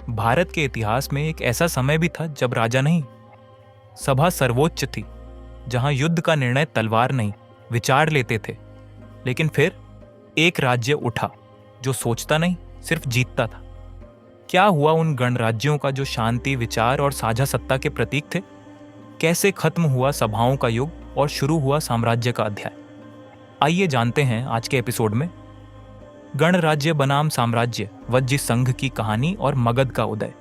भारत के इतिहास में एक ऐसा समय भी था जब राजा नहीं, सभा सर्वोच्च थी, जहां युद्ध का निर्णय तलवार नहीं, विचार लेते थे। लेकिन फिर एक राज्य उठा जो सोचता नहीं, सिर्फ जीतता था। क्या हुआ उन गणराज्यों का जो शांति, विचार और साझा सत्ता के प्रतीक थे? कैसे खत्म हुआ सभाओं का युग और शुरू हुआ साम्राज्य का अध्याय? आइए जानते हैं आज के एपिसोड में। गणराज्य बनाम साम्राज्य, वज्जी संघ की कहानी और मगध का उदय,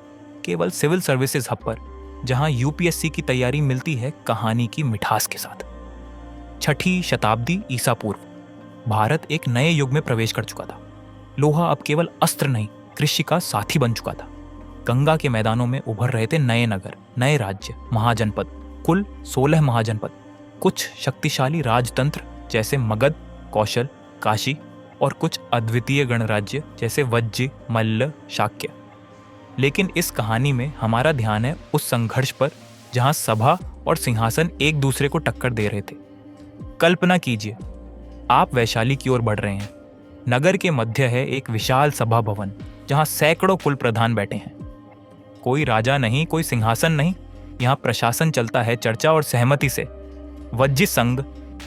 केवल सिविल सर्विसेज हब पर, जहां यूपीएससी की तैयारी मिलती है कहानी की मिठास के साथ। 6ठी शताब्दी ईसा पूर्व, भारत एक नए युग में प्रवेश कर चुका था। लोहा अब केवल अस्त्र नहीं, कृषि का साथी बन चुका था। गंगा के मैदानों में उभर रहे थे नए नगर, नए राज्य, महाजनपद, कुल 16 महाजनपद। कुछ शक्तिशाली राजतंत्र जैसे मगध, कौशल, काशी, और कुछ अद्वितीय गणराज्य जैसे वज्जी, मल्ल, शाक्य। लेकिन इस कहानी में हमारा ध्यान है उस संघर्ष पर जहां सभा और सिंहासन एक दूसरे को टक्कर दे रहे थे। कल्पना कीजिए, आप वैशाली की ओर बढ़ रहे हैं। नगर के मध्य है एक विशाल सभा भवन जहां सैकड़ों कुल प्रधान बैठे हैं। कोई राजा नहीं, कोई सिंहासन नहीं, यहाँ प्रशासन चलता है चर्चा और सहमति से। वज्जी संघ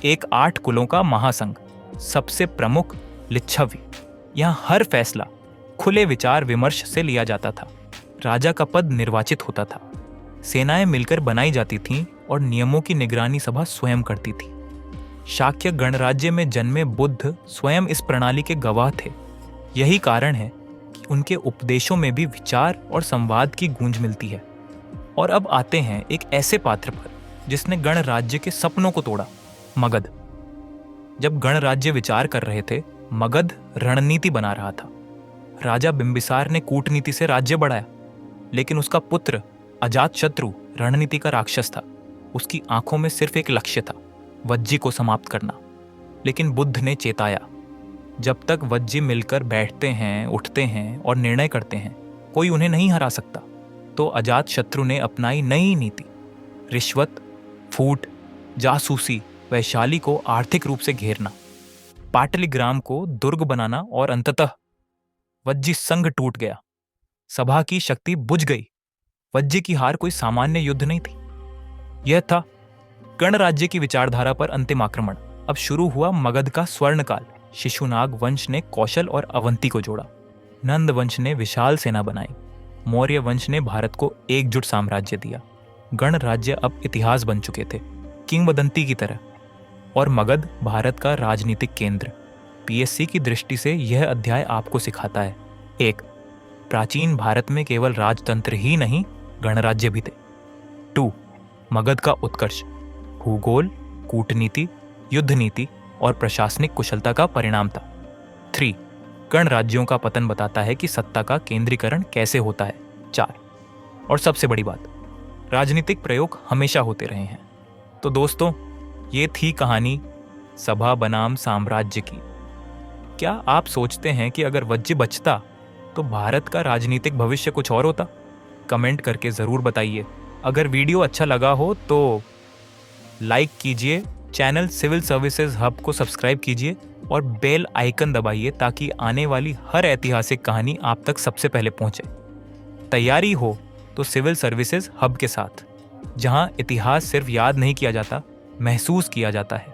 एक 8 कुलों का महासंघ, सबसे प्रमुख लिच्छवी। यहाँ हर फैसला खुले विचार विमर्श से लिया जाता था। राजा का पद निर्वाचित होता था, सेनाएं मिलकर बनाई जाती थीं और नियमों की निगरानी सभा स्वयं करती थी। शाक्य गणराज्य में जन्मे बुद्ध स्वयं इस प्रणाली के गवाह थे। यही कारण है कि उनके उपदेशों में भी विचार और संवाद की गूंज मिलती है। और अब आते हैं एक ऐसे पात्र पर जिसने गणराज्य के सपनों को तोड़ा, मगध। जब गणराज्य विचार कर रहे थे, मगध रणनीति बना रहा था। राजा बिंबिसार ने कूटनीति से राज्य बढ़ाया, लेकिन उसका पुत्र अजातशत्रु रणनीति का राक्षस था। उसकी आंखों में सिर्फ एक लक्ष्य था, वज्जी को समाप्त करना। लेकिन बुद्ध ने चेताया, जब तक वज्जी मिलकर बैठते हैं, उठते हैं और निर्णय करते हैं, कोई उन्हें नहीं हरा सकता। तो अजातशत्रु ने अपनाई नई नीति, रिश्वत, फूट, जासूसी, वैशाली को आर्थिक रूप से घेरना, पाटलिग्राम को दुर्ग बनाना, और अंततः वज्जी संघ टूट गया। सभा की शक्ति बुझ गई। वज्जी की हार कोई सामान्य युद्ध नहीं थी, यह था गणराज्य की विचारधारा पर अंतिम आक्रमण। अब शुरू हुआ मगध का स्वर्णकाल। शिशुनाग वंश ने कौशल और अवंती को जोड़ा, नंद वंश ने विशाल सेना बनाई, मौर्य वंश ने भारत को एकजुट साम्राज्य दिया। गणराज्य अब इतिहास बन चुके थे, किंवदंती की तरह। और मगध भारत का राजनीतिक केंद्र। पीएससी की दृष्टि से यह अध्याय आपको सिखाता है, 1, प्राचीन भारत में केवल राजतंत्र ही नहीं, गणराज्य भी थे। 2, मगध का उत्कर्ष भूगोल, कूटनीति, युद्ध नीति और प्रशासनिक कुशलता का परिणाम था। 3, गणराज्यों का पतन बताता है कि सत्ता का केंद्रीकरण कैसे होता है। 4, और सबसे बड़ी बात, राजनीतिक प्रयोग हमेशा होते रहे हैं। तो दोस्तों, ये थी कहानी सभा बनाम साम्राज्य की। क्या आप सोचते हैं कि अगर वज्जी बचता तो भारत का राजनीतिक भविष्य कुछ और होता? कमेंट करके ज़रूर बताइए। अगर वीडियो अच्छा लगा हो तो लाइक कीजिए, चैनल सिविल सर्विसेज हब को सब्सक्राइब कीजिए और बेल आइकन दबाइए ताकि आने वाली हर ऐतिहासिक कहानी आप तक सबसे पहले पहुंचे। तैयारी हो तो सिविल सर्विसेज हब के साथ, जहां इतिहास सिर्फ याद नहीं किया जाता, महसूस किया जाता है।